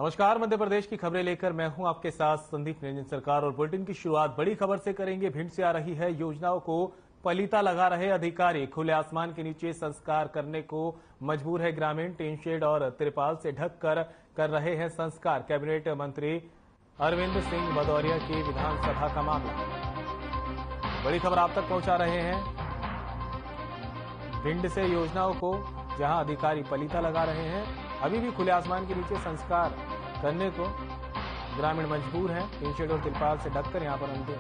नमस्कार, मध्य प्रदेश की खबरें लेकर मैं हूं आपके साथ संदीप निरंजन सरकार। और बुलेटिन की शुरुआत बड़ी खबर से करेंगे। भिंड से आ रही है। योजनाओं को पलीता लगा रहे अधिकारी खुले आसमान के नीचे संस्कार करने को मजबूर है ग्रामीण। टीन शेड और तिरपाल से ढक कर रहे हैं संस्कार। कैबिनेट मंत्री अरविंद सिंह भदौरिया की विधानसभा का मामला, बड़ी खबर आप तक पहुंचा रहे हैं। भिंड से योजनाओं को जहां अधिकारी पलीता लगा रहे हैं, अभी भी खुले आसमान के नीचे संस्कार करने को ग्रामीण मजबूर हैं। टीन शेड और तिरपाल से ढककर यहां पर अंतिम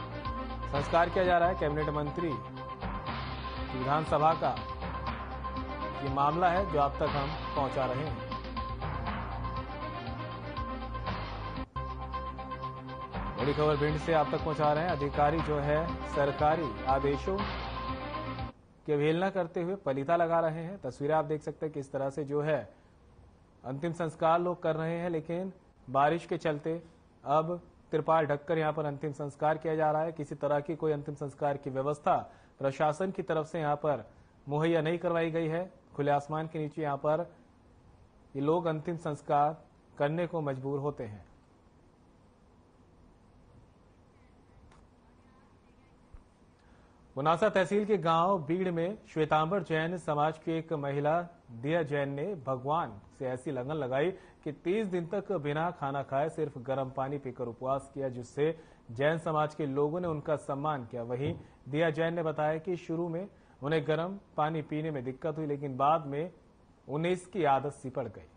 संस्कार किया जा रहा है। कैबिनेट मंत्री विधानसभा का ये मामला है जो आप तक हम पहुंचा रहे हैं। बड़ी खबर भिंड से आप तक पहुंचा रहे हैं। अधिकारी जो है सरकारी आदेशों की अवहेलना करते हुए पलीता लगा रहे हैं। तस्वीरें आप देख सकते हैं किस तरह से जो है अंतिम संस्कार लोग कर रहे हैं, लेकिन बारिश के चलते अब तिरपाल ढककर यहां पर अंतिम संस्कार किया जा रहा है। किसी तरह की कोई अंतिम संस्कार की व्यवस्था प्रशासन की तरफ से यहां पर मुहैया नहीं करवाई गई है। खुले आसमान के नीचे यहां पर ये लोग अंतिम संस्कार करने को मजबूर होते हैं। मुनासा तहसील के गांव बीड़ में श्वेतांबर जैन समाज की एक महिला दिया जैन ने भगवान से ऐसी लगन लगाई कि 30 दिन तक बिना खाना खाए सिर्फ गर्म पानी पीकर उपवास किया, जिससे जैन समाज के लोगों ने उनका सम्मान किया। वहीं दिया जैन ने बताया कि शुरू में उन्हें गर्म पानी पीने में दिक्कत हुई, लेकिन बाद में उन्हें इसकी आदत सी पड़ गई।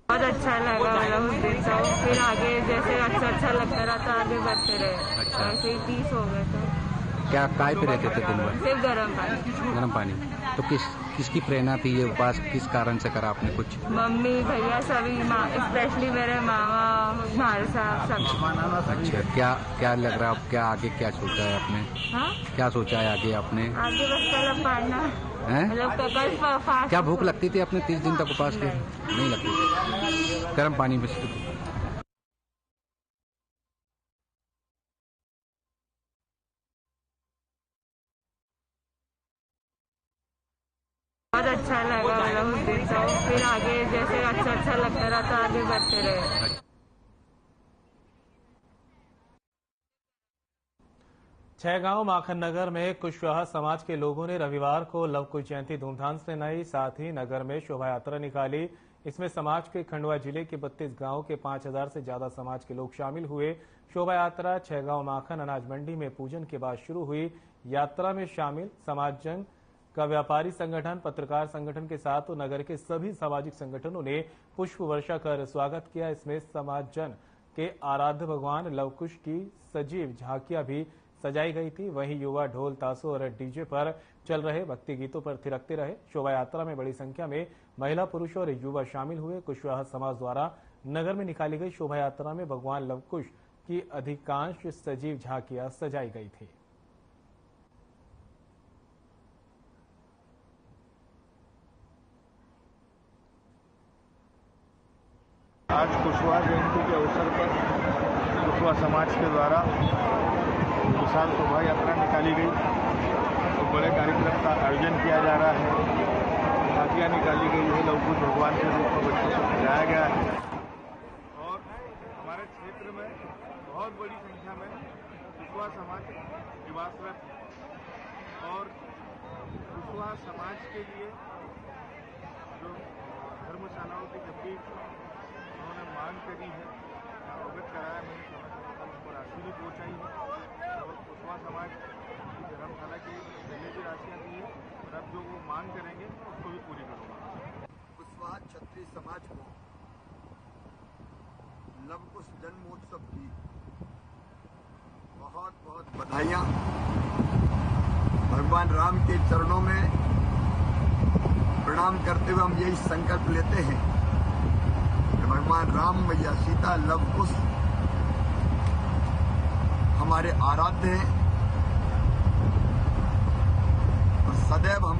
बहुत अच्छा लगा, मतलब उस दिन तो फिर आगे जैसे अच्छा लगता रहा था, आगे बढ़ते रहे। अच्छा। ऐसे ही 30 हो गए तो क्या काय पे रहते थे दिन भर? सिर्फ गर्म पानी। गर्म पानी। तो किसकी प्रेरणा थी ये उपवास, किस कारण से करा आपने? कुछ मम्मी भैया सभी, स्पेशली मेरे मामा भाई साहब सब। अच्छा, क्या लग रहा है, क्या आगे क्या सोचा है आपने? हाँ, क्या सोचा है आगे आपने? आगे बस कल पढ़ना हैं? मतलब कल फास्ट। क्या भूख लगती थी आपने 30 दिन तक उपवास के? नहीं लगती। गर्म पानी में बहुत अच्छा लगा, मतलब उस दिन तो फिर आगे जैसे अच्छा लगता रहा था, आगे बढ़ते रहे। छहगांव माखन नगर में कुशवाहा समाज के लोगों ने रविवार को लव कुश जयंती धूमधाम से मनाई। साथ ही नगर में शोभा यात्रा निकाली। इसमें समाज के खंडवा जिले के 32 गांवों के 5000 से ज्यादा समाज के लोग शामिल हुए। शोभा यात्रा छहगांव माखन अनाज मंडी में पूजन के बाद शुरू हुई। यात्रा में शामिल समाज जन का व्यापारी संगठन, पत्रकार संगठन के साथ तो नगर के सभी सामाजिक संगठनों ने पुष्प वर्षा कर स्वागत किया। इसमें समाज जन के आराध्य भगवान लवकुश की सजीव झांकियां भी सजाई गई थी। वहीं युवा ढोल ताशों और डीजे पर चल रहे भक्ति गीतों पर थिरकते रहे। शोभा यात्रा में बड़ी संख्या में महिला, पुरुष और युवा शामिल हुए। कुशवाहा समाज द्वारा नगर में निकाली गई शोभा यात्रा में भगवान लवकुश की अधिकांश सजीव झांकियां सजाई गई थी। आज कुशवाहा जयंती के अवसर पर कुशवाहा समाज के द्वारा विशाल शोभा यात्रा निकाली गई और बड़े कार्यक्रम का आयोजन किया जा रहा है। झांकियाँ निकाली गई है, लवकुश भगवान के रूप में बच्चों को सजाया गया है और हमारे क्षेत्र में बहुत बड़ी संख्या में कुशवाहा समाज निवासरत है और कुशवाहा समाज के लिए जो धर्मशालाओं की जब भी उन्होंने मांग करी है, अवगत कराया, मैंने समय उन पर राशि भी पहुँचाई है और कुशवाहा समाज की धर्मशाला की पहले भी राशियाँ दी है और अब जो वो मांग करेंगे उसको भी पूरी करूँगा। कुशवाहा क्षत्रिय समाज को लवकुश जन्मोत्सव की बहुत बहुत बधाइयाँ। भगवान राम के चरणों में प्रणाम करते हुए हम यही संकल्प लेते हैं कि भगवान राम, मैया सीता, लवकुश हमारे आराध्य हैं और सदैव हम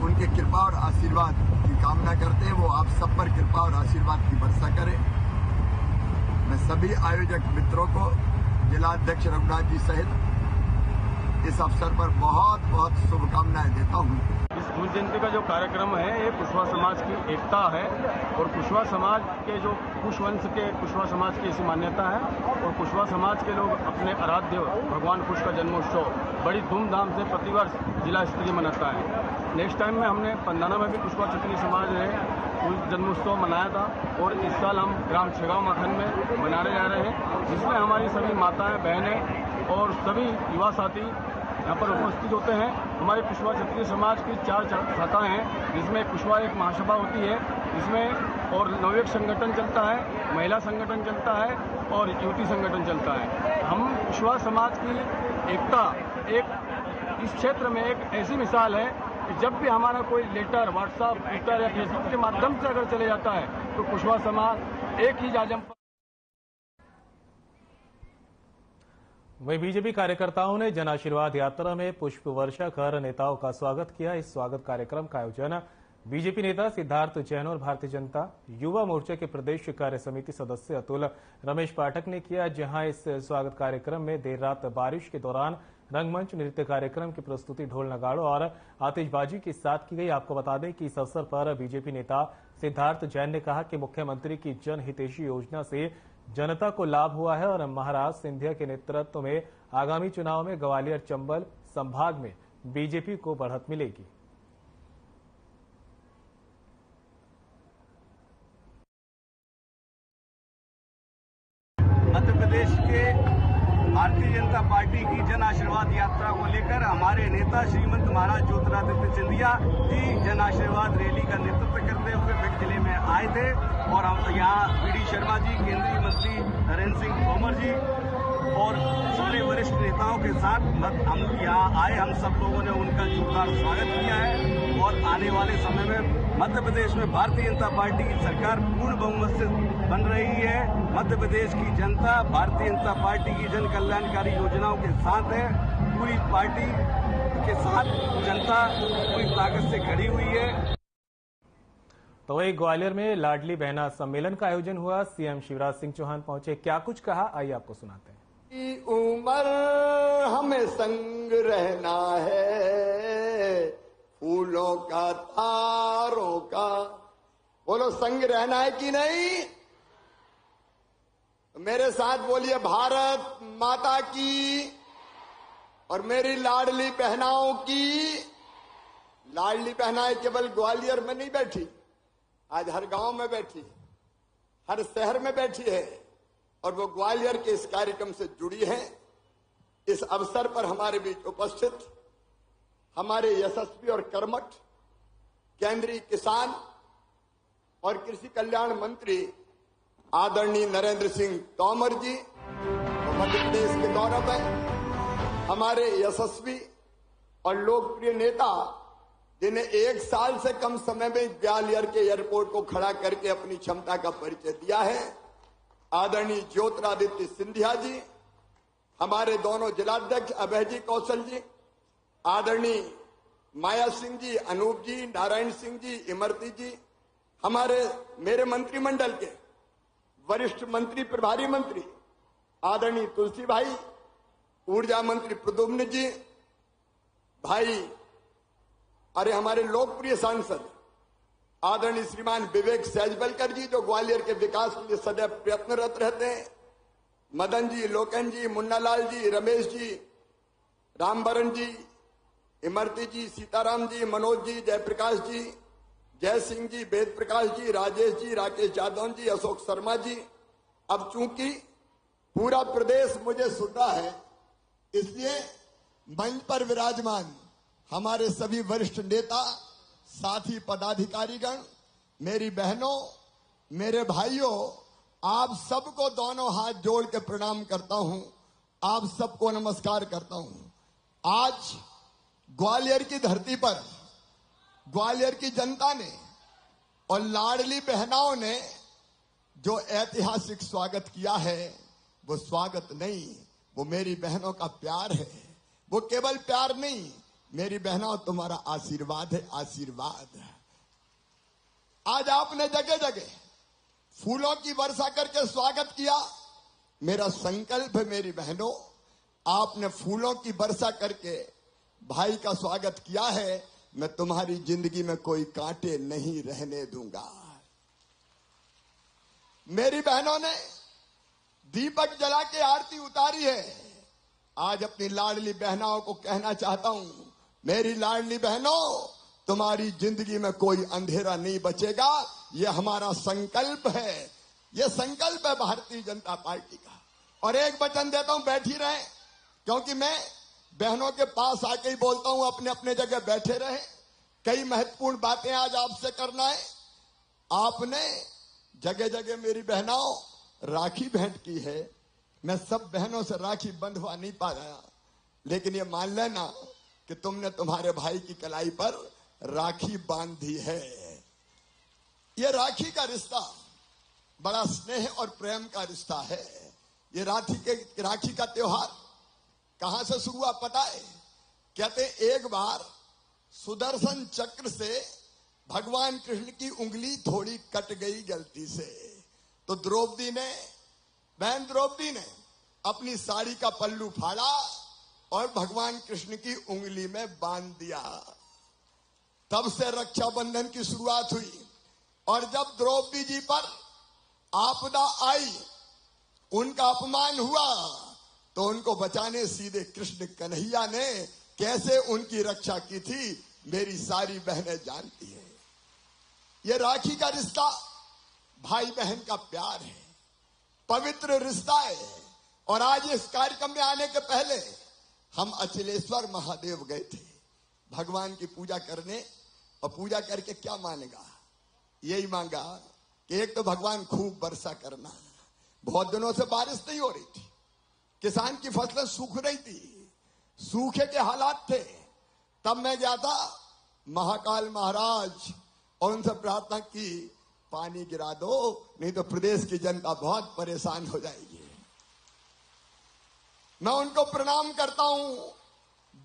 उनके कृपा और आशीर्वाद की कामना करते हैं। वो आप सब पर कृपा और आशीर्वाद की वर्षा करें। मैं सभी आयोजक मित्रों को, जिलाध्यक्ष रघुनाथ जी सहित इस अवसर पर बहुत बहुत शुभकामनाएं देता हूं। इस गुरु जयंती का जो कार्यक्रम है ये कुशवाहा समाज की एकता है और कुशवाहा समाज के जो कुश वंश के कुशवाहा समाज की ऐसी मान्यता है और कुशवाहा समाज के लोग अपने आराध्य भगवान कुश का जन्मोत्सव बड़ी धूमधाम से प्रतिवर्ष जिला स्तरीय मनाता है। नेक्स्ट टाइम में हमने पंदाना में भी कुशवाहा क्षत्रिय समाज ने जन्मोत्सव मनाया था और इस साल हम ग्राम छगांव माखन में मनाने जा रहे हैं, जिसमें हमारी सभी माताएं बहनें और सभी युवा साथी यहाँ पर उपस्थित होते हैं। हमारे कुशवाहा क्षत्रिय समाज की 4 शाखाएं हैं, जिसमें कुशवाहा एक महासभा होती है, इसमें और नवयुवक संगठन चलता है, महिला संगठन चलता है और युवती संगठन चलता है। हम कुशवाहा समाज की एकता एक इस क्षेत्र में एक ऐसी मिसाल है कि जब भी हमारा कोई लेटर व्हाट्सएप ट्विटर या फेसबुक के माध्यम से अगर चले जाता है तो कुशवाहा समाज एक ही जाजम पर। वहीं बीजेपी कार्यकर्ताओं ने जन आशीर्वाद यात्रा में पुष्प वर्षा कर नेताओं का स्वागत किया। इस स्वागत कार्यक्रम का आयोजन बीजेपी नेता सिद्धार्थ जैन और भारतीय जनता युवा मोर्चा के प्रदेश कार्य समिति सदस्य अतुल रमेश पाठक ने किया, जहां इस स्वागत कार्यक्रम में देर रात बारिश के दौरान रंगमंच नृत्य कार्यक्रम की प्रस्तुति ढोल नगाड़ों और आतिशबाजी के साथ की गई। आपको बता दें कि इस अवसर पर बीजेपी नेता सिद्धार्थ जैन ने कहा कि मुख्यमंत्री की जन हितैषी योजना से जनता को लाभ हुआ है और महाराज सिंधिया के नेतृत्व में आगामी चुनाव में ग्वालियर चंबल संभाग में बीजेपी को बढ़त मिलेगी। मध्य प्रदेश के भारतीय जनता पार्टी की जन आशीर्वाद यात्रा को लेकर हमारे नेता श्रीमंत महाराज ज्योतिरादित्य सिंधिया जी जन आशीर्वाद रैली का नेतृत्व करते हुए भिंड जिले में आए थे और हम यहाँ वी डी शर्मा जी, केंद्रीय मंत्री नरेंद्र सिंह तोमर जी और सभी वरिष्ठ नेताओं के साथ हम यहाँ आए। हम सब लोगों ने उनका जोरदार स्वागत किया है और आने वाले समय में मध्य प्रदेश में भारतीय जनता पार्टी की सरकार पूर्ण बहुमत से बन रही है। मध्य प्रदेश की जनता भारतीय जनता पार्टी की जन कल्याणकारी योजनाओं के साथ है। पूरी पार्टी के साथ जनता पूरी ताकत से खड़ी हुई है। तो वही ग्वालियर में लाडली बहना सम्मेलन का आयोजन हुआ। सीएम शिवराज सिंह चौहान पहुंचे, क्या कुछ कहा आइए आपको सुनाते हैं। उम्र हमें संग रहना है, फूलों का तारों का, बोलो संग रहना है कि नहीं? मेरे साथ बोलिए भारत माता की और मेरी लाडली बहनाओं की। लाडली बहनाएं केवल ग्वालियर में नहीं बैठी, आज हर गांव में बैठी, हर शहर में बैठी है और वो ग्वालियर के इस कार्यक्रम से जुड़ी है। इस अवसर पर हमारे बीच उपस्थित हमारे यशस्वी और कर्मठ केंद्रीय किसान और कृषि कल्याण मंत्री आदरणीय नरेंद्र सिंह तोमर जी, मध्य प्रदेश के गौरव है। हमारे यशस्वी और लोकप्रिय नेता जिन्हें 1 साल से कम समय में ग्वालियर के एयरपोर्ट को खड़ा करके अपनी क्षमता का परिचय दिया है, आदरणीय ज्योतिरादित्य सिंधिया जी, हमारे दोनों जिलाध्यक्ष अभय जी कौशल जी, आदरणीय माया सिंह जी, अनूप जी, नारायण सिंह जी, इमरती जी, हमारे मेरे मंत्रिमंडल के वरिष्ठ मंत्री प्रभारी मंत्री आदरणीय तुलसी भाई, ऊर्जा मंत्री प्रद्युम्न जी, भाई अरे हमारे लोकप्रिय सांसद आदरणीय श्रीमान विवेक सहजबलकर जी, जो ग्वालियर के विकास के लिए सदैव प्रयत्नरत रहते हैं, मदन जी, लोकन जी, मुन्नालाल जी, रमेश जी, रामबरन जी, इमरती जी, सीताराम जी, मनोज जी, जयप्रकाश जी, जय सिंह जी, वेद प्रकाश जी, राजेश जी, राकेश यादव जी, अशोक शर्मा जी। अब चूंकि पूरा प्रदेश मुझे सुनता है, इसलिए मंच पर विराजमान हमारे सभी वरिष्ठ नेता, साथी पदाधिकारीगण, मेरी बहनों, मेरे भाइयों, आप सबको दोनों हाथ जोड़ के प्रणाम करता हूं, आप सबको नमस्कार करता हूं। आज ग्वालियर की धरती पर ग्वालियर की जनता ने और लाडली बहनाओं ने जो ऐतिहासिक स्वागत किया है, वो स्वागत नहीं, वो मेरी बहनों का प्यार है। वो केवल प्यार नहीं, मेरी बहनों तुम्हारा आशीर्वाद है, आशीर्वाद। आज आपने जगह जगह फूलों की वर्षा करके स्वागत किया। मेरा संकल्प है मेरी बहनों, आपने फूलों की वर्षा करके भाई का स्वागत किया है, मैं तुम्हारी जिंदगी में कोई कांटे नहीं रहने दूंगा। मेरी बहनों ने दीपक जला के आरती उतारी है। आज अपनी लाडली बहनों को कहना चाहता हूं, मेरी लाडली बहनों, तुम्हारी जिंदगी में कोई अंधेरा नहीं बचेगा। यह हमारा संकल्प है, यह संकल्प है भारतीय जनता पार्टी का। और एक वचन देता हूं, बैठी रहे, क्योंकि मैं बहनों के पास आके ही बोलता हूं, अपने अपने जगह बैठे रहे। कई महत्वपूर्ण बातें आज आपसे करना है। आपने जगह जगह मेरी बहनों राखी भेंट की है। मैं सब बहनों से राखी बंधवा नहीं पाया, लेकिन ये मान लेना कि तुमने तुम्हारे भाई की कलाई पर राखी बांधी है। ये राखी का रिश्ता बड़ा स्नेह और प्रेम का रिश्ता है। ये राखी का त्योहार कहां से शुरू हुआ पता है? कहते एक बार सुदर्शन चक्र से भगवान कृष्ण की उंगली थोड़ी कट गई गलती से, तो बहन द्रौपदी ने अपनी साड़ी का पल्लू फाड़ा और भगवान कृष्ण की उंगली में बांध दिया। तब से रक्षाबंधन की शुरुआत हुई। और जब द्रौपदी जी पर आपदा आई, उनका अपमान हुआ, तो उनको बचाने सीधे कृष्ण कन्हैया ने कैसे उनकी रक्षा की थी, मेरी सारी बहनें जानती है। ये राखी का रिश्ता भाई बहन का प्यार है, पवित्र रिश्ता है। और आज इस कार्यक्रम में आने के पहले हम अचलेश्वर महादेव गए थे भगवान की पूजा करने। और पूजा करके क्या मांगा? यही मांगा कि एक तो भगवान खूब वर्षा करना। बहुत दिनों से बारिश नहीं हो रही थी, किसान की फसलें सूख रही थी, सूखे के हालात थे। तब मैं गया था महाकाल महाराज और उनसे प्रार्थना की, पानी गिरा दो, नहीं तो प्रदेश की जनता बहुत परेशान हो जाएगी। मैं उनको प्रणाम करता हूं।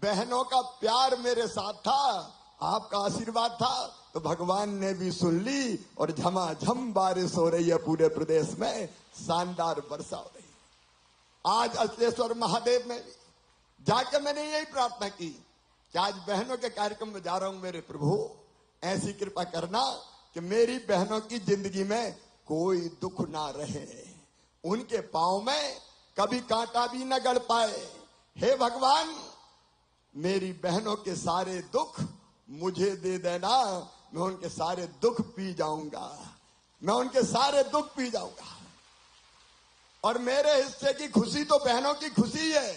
बहनों का प्यार मेरे साथ था, आपका आशीर्वाद था, तो भगवान ने भी सुन ली और झमाझम बारिश हो रही है पूरे प्रदेश में, शानदार वर्षा हो रही है। आज अचलेश्वर महादेव में जाके मैंने यही प्रार्थना की कि आज बहनों के कार्यक्रम में जा रहा हूं, मेरे प्रभु ऐसी कृपा करना कि मेरी बहनों की जिंदगी में कोई दुख ना रहे, उनके पांव में कभी कांटा भी न गड़ पाए। हे भगवान, मेरी बहनों के सारे दुख मुझे दे देना, मैं उनके सारे दुख पी जाऊंगा, मैं उनके सारे दुख पी जाऊंगा। और मेरे हिस्से की खुशी तो बहनों की खुशी है,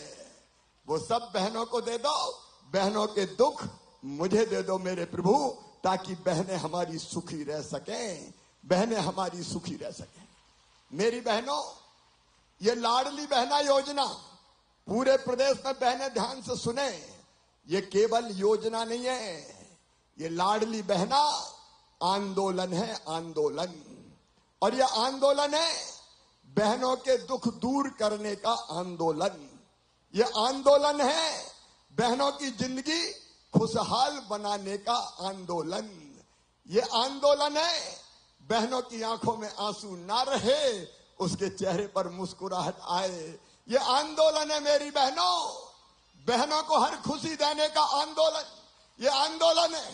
वो सब बहनों को दे दो। बहनों के दुख मुझे दे दो मेरे प्रभु, ताकि बहनें हमारी सुखी रह सकें, बहनें हमारी सुखी रह सकें। मेरी बहनों, ये लाडली बहना योजना पूरे प्रदेश में बहनें ध्यान से सुने, ये केवल योजना नहीं है, ये लाडली बहना आंदोलन है, आंदोलन। और ये आंदोलन है बहनों के दुख दूर करने का आंदोलन। ये आंदोलन है बहनों की जिंदगी खुशहाल बनाने का आंदोलन। ये आंदोलन है बहनों की आंखों में आंसू ना रहे, उसके चेहरे पर मुस्कुराहट आए। ये आंदोलन है मेरी बहनों, बहनों को हर खुशी देने का आंदोलन। ये आंदोलन है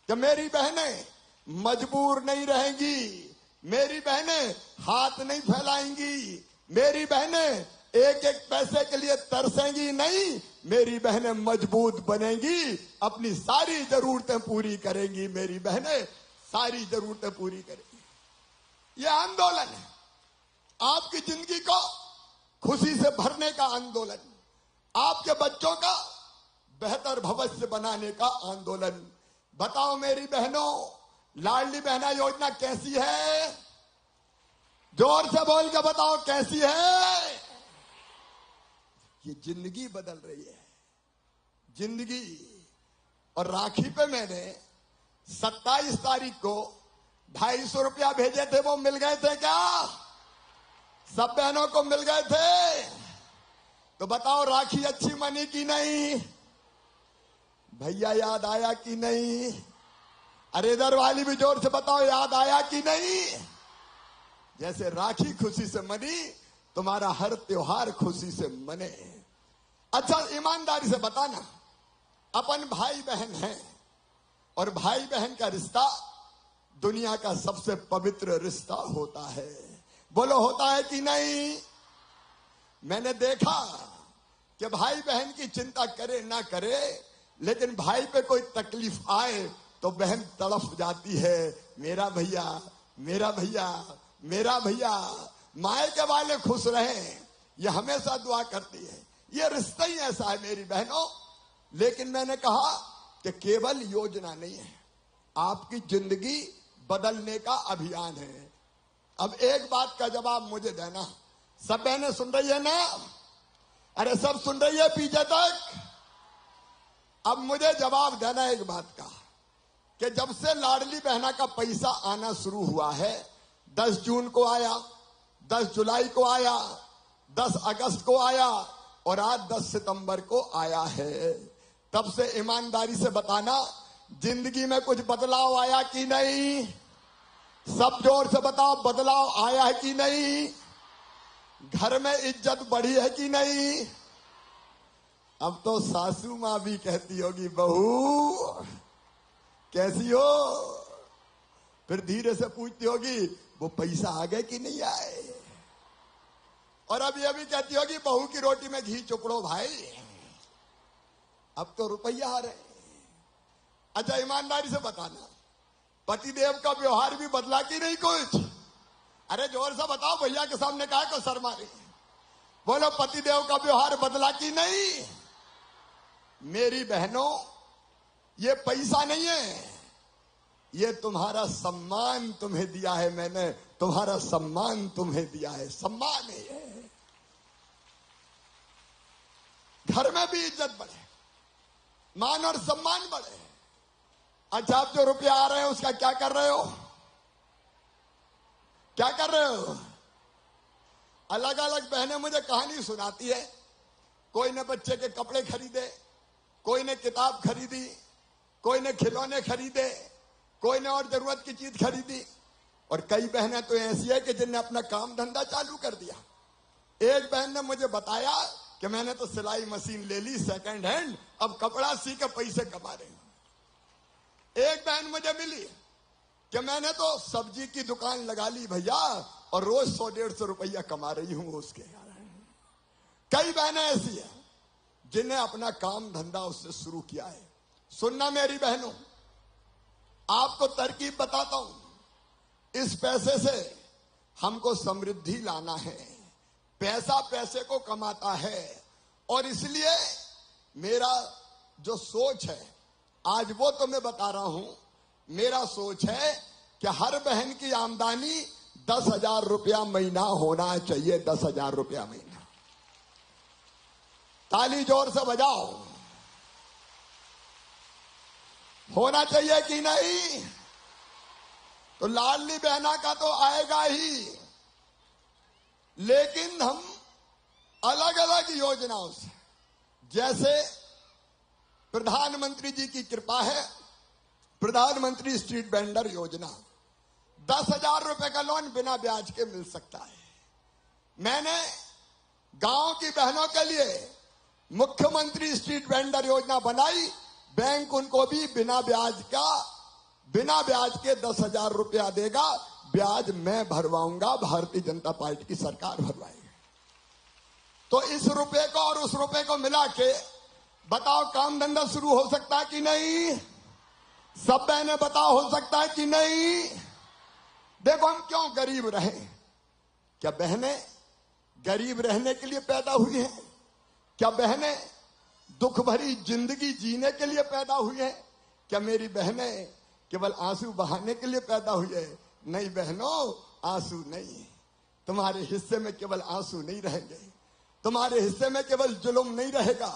कि मेरी बहनें मजबूर नहीं रहेंगी, मेरी बहनें हाथ नहीं फैलाएंगी, मेरी बहनें एक एक पैसे के लिए तरसेंगी नहीं, मेरी बहनें मजबूत बनेंगी, अपनी सारी जरूरतें पूरी करेंगी, मेरी बहनें सारी जरूरतें पूरी करेंगी। यह आंदोलन है आपकी जिंदगी को खुशी से भरने का आंदोलन, आपके बच्चों का बेहतर भविष्य बनाने का आंदोलन। बताओ मेरी बहनों, लाडली बहना योजना कैसी है? जोर से बोल के बताओ कैसी है? ये जिंदगी बदल रही है, जिंदगी। और राखी पे मैंने 27 तारीख को 250 रुपया भेजे थे, वो मिल गए थे क्या? सब बहनों को मिल गए थे? तो बताओ राखी अच्छी मनी की नहीं? भैया याद आया कि नहीं? अरे इधर वाली भी जोर से बताओ याद आया कि नहीं? जैसे राखी खुशी से मनी, तुम्हारा हर त्योहार खुशी से मने। अच्छा ईमानदारी से बताना, अपन भाई बहन हैं और भाई बहन का रिश्ता दुनिया का सबसे पवित्र रिश्ता होता है। बोलो होता है कि नहीं? मैंने देखा कि भाई बहन की चिंता करे ना करे, लेकिन भाई पे कोई तकलीफ आए तो बहन तड़प जाती है, मेरा भैया मेरा भैया मेरा भैया। मायके वाले खुश रहें, ये हमेशा दुआ करती है। ये रिश्ता ही ऐसा है मेरी बहनों। लेकिन मैंने कहा कि केवल योजना नहीं है, आपकी जिंदगी बदलने का अभियान है। अब एक बात का जवाब मुझे देना। सब बहनें सुन रही है ना? अरे सब सुन रही है पीछे तक? अब मुझे जवाब देना एक बात का कि जब से लाडली बहना का पैसा आना शुरू हुआ है, 10 जून को आया, 10 जुलाई को आया, 10 अगस्त को आया और आज 10 सितंबर को आया है, तब से ईमानदारी से बताना जिंदगी में कुछ बदलाव आया कि नहीं? सब जोर से बताओ, बदलाव आया है कि नहीं? घर में इज्जत बढ़ी है कि नहीं? अब तो सासू माँ भी कहती होगी, बहू कैसी हो? फिर धीरे से पूछती होगी, वो पैसा आ गए कि नहीं आए? और अब ये भी कहती होगी, बहू की रोटी में घी चुपड़ो भाई, अब तो रुपया आ रहे। अच्छा ईमानदारी से बताना, पतिदेव का व्यवहार भी बदला कि नहीं कुछ? अरे जोर से बताओ, भैया के सामने कहा को शर्मा रही? बोलो पतिदेव का व्यवहार बदला कि नहीं? मेरी बहनों, ये पैसा नहीं है, ये तुम्हारा सम्मान तुम्हें दिया है मैंने, तुम्हारा सम्मान तुम्हें दिया है, सम्मान है ये। घर में भी इज्जत बढ़े, मान और सम्मान बढ़े। अच्छा आप जो रुपया आ रहे हैं उसका क्या कर रहे हो? क्या कर रहे हो? अलग अलग बहनें मुझे कहानी सुनाती है। कोई ने बच्चे के कपड़े खरीदे, कोई ने किताब खरीदी, कोई ने खिलौने खरीदे, कोई ने और जरूरत की चीज खरीदी। और कई बहनें तो ऐसी है कि जिनने अपना काम धंधा चालू कर दिया। एक बहन ने मुझे बताया कि मैंने तो सिलाई मशीन ले ली सेकंड हैंड, अब कपड़ा सी के पैसे कमा रही हूं। एक बहन मुझे मिली कि मैंने तो सब्जी की दुकान लगा ली भैया, और रोज 100-150 रुपया कमा रही हूं उसके। कई बहनें ऐसी है जिन्हें अपना काम धंधा उससे शुरू किया है। सुनना मेरी बहनों, आपको तरकीब बताता हूं। इस पैसे से हमको समृद्धि लाना है। पैसा पैसे को कमाता है, और इसलिए मेरा जो सोच है आज वो तो मैं बता रहा हूं। मेरा सोच है कि हर बहन की आमदनी 10,000 रुपया महीना होना चाहिए। 10,000 रुपया महीना। ताली जोर से बजाओ। होना चाहिए कि नहीं? तो लाडली बहना का तो आएगा ही, लेकिन हम अलग अलग योजनाओं से, जैसे प्रधानमंत्री जी की कृपा है, प्रधानमंत्री स्ट्रीट वेंडर योजना, 10,000 रुपए का लोन बिना ब्याज के मिल सकता है। मैंने गांव की बहनों के लिए मुख्यमंत्री स्ट्रीट वेंडर योजना बनाई। बैंक उनको भी बिना ब्याज के 10,000 रुपया देगा। ब्याज मैं भरवाऊंगा, भारतीय जनता पार्टी की सरकार भरवाएगी। तो इस रुपए को और उस रुपए को मिला के बताओ काम धंधा शुरू हो सकता है कि नहीं? सब बहनें बताओ, हो सकता है कि नहीं? देखो हम क्यों गरीब रहे? क्या बहनें गरीब रहने के लिए पैदा हुई हैं? क्या बहनें दुख भरी जिंदगी जीने के लिए पैदा हुई हैं? क्या मेरी बहनें केवल आंसू बहाने के लिए पैदा हुई है? नहीं बहनों, आंसू नहीं। तुम्हारे हिस्से में केवल आंसू नहीं रहेंगे, तुम्हारे हिस्से में केवल जुल्म नहीं रहेगा,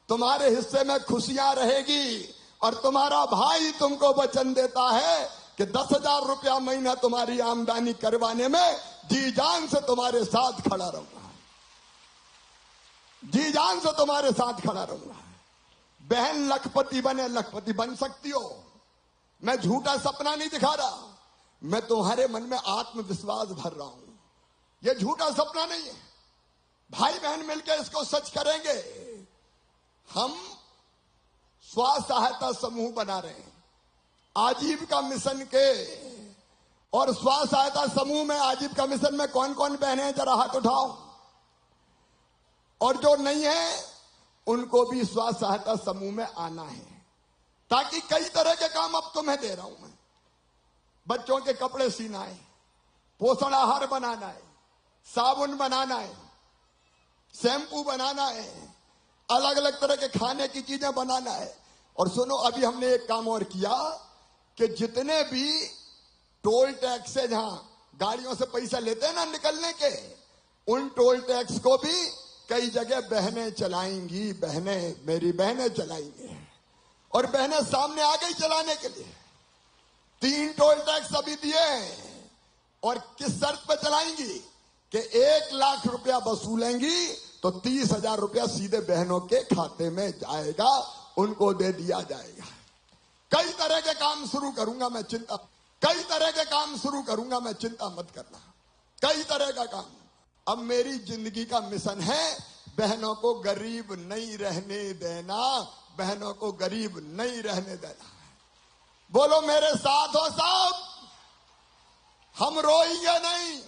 तुम्हारे हिस्से में खुशियां रहेगी। और तुम्हारा भाई तुमको वचन देता है कि 10,000 रुपया महीना तुम्हारी आमदनी करवाने में जी जान से तुम्हारे साथ खड़ा रहूंगा, जी जान से तुम्हारे साथ खड़ा रहूंगा। बहन लखपति बने, लखपति बन सकती हो। मैं झूठा सपना नहीं दिखा रहा, मैं तुम्हारे मन में आत्मविश्वास भर रहा हूं। यह झूठा सपना नहीं है। भाई बहन मिलकर इसको सच करेंगे हम स्व सहायता समूह बना रहे हैं आजीविका मिशन के। और स्व सहायता समूह में आजीविका मिशन में कौन कौन बहने हैं जरा हाथ उठाओ। और जो नहीं है उनको भी स्व सहायता समूह में आना है, ताकि कई तरह के काम अब तुम्हें दे रहा हूं मैं। बच्चों के कपड़े सीना है, पोषण आहार बनाना है, साबुन बनाना है, शैम्पू बनाना है, अलग अलग तरह के खाने की चीजें बनाना है। और सुनो, अभी हमने एक काम और किया कि जितने भी टोल टैक्स से जहां गाड़ियों से पैसा लेते हैं ना निकलने के, उन टोल टैक्स को भी कई जगह बहनें चलाएंगी। बहनें, मेरी बहनें चलाएंगी। और बहनें सामने आ गई चलाने के लिए। 3 टोल टैक्स अभी दिए हैं। और किस शर्त पर चलाएंगी कि 1 लाख रुपया वसूलेंगी तो 30,000 रुपया सीधे बहनों के खाते में जाएगा, उनको दे दिया जाएगा। कई तरह के काम शुरू करूंगा मैं, कई तरह के काम शुरू करूंगा मैं, चिंता मत करना। कई तरह का काम। अब मेरी जिंदगी का मिशन है बहनों को गरीब नहीं रहने देना, बहनों को गरीब नहीं रहने देना। बोलो मेरे साथ हो सब। हम रोएंगे नहीं,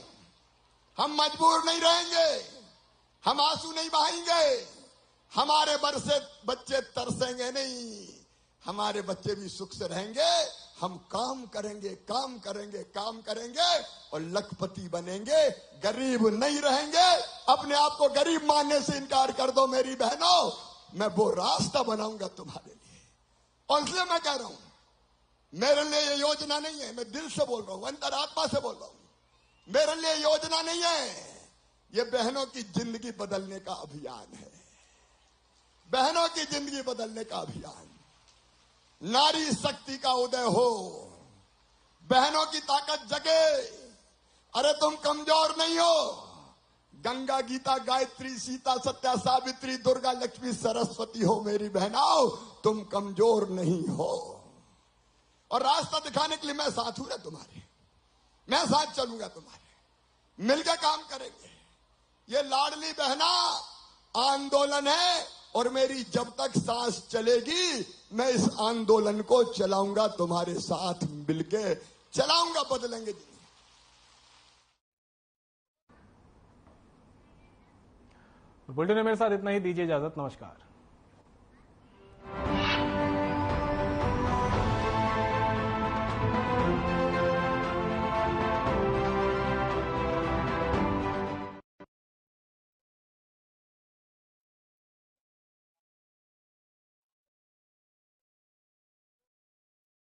हम मजबूर नहीं रहेंगे, हम आंसू नहीं बहाएंगे, हमारे बरसे बच्चे तरसेंगे नहीं, हमारे बच्चे भी सुख से रहेंगे। हम काम करेंगे, काम करेंगे, काम करेंगे और लखपति बनेंगे, गरीब नहीं रहेंगे। अपने आप को गरीब मानने से इनकार कर दो मेरी बहनों, मैं वो रास्ता बनाऊंगा तुम्हारे लिए। और इसलिए मैं कह रहा हूं, मेरे लिए ये योजना नहीं है, मैं दिल से बोल रहा हूं, अंतरात्मा से बोल रहा हूं। मेरे लिए योजना नहीं है, ये बहनों की जिंदगी बदलने का अभियान है। बहनों की जिंदगी बदलने का अभियान। नारी शक्ति का उदय हो, बहनों की ताकत जगे। अरे तुम कमजोर नहीं हो। गंगा, गीता, गायत्री, सीता, सत्या, सावित्री, दुर्गा, लक्ष्मी, सरस्वती हो मेरी बहनों, तुम कमजोर नहीं हो। और रास्ता दिखाने के लिए मैं साथ हूं ना तुम्हारे, मैं साथ चलूंगा तुम्हारे, मिलकर काम करेंगे। ये लाडली बहना आंदोलन है और मेरी जब तक सांस चलेगी मैं इस आंदोलन को चलाऊंगा, तुम्हारे साथ मिलके चलाऊंगा, बदलेंगे। बुलेटिन में मेरे साथ इतना ही, दीजिए इजाजत, नमस्कार।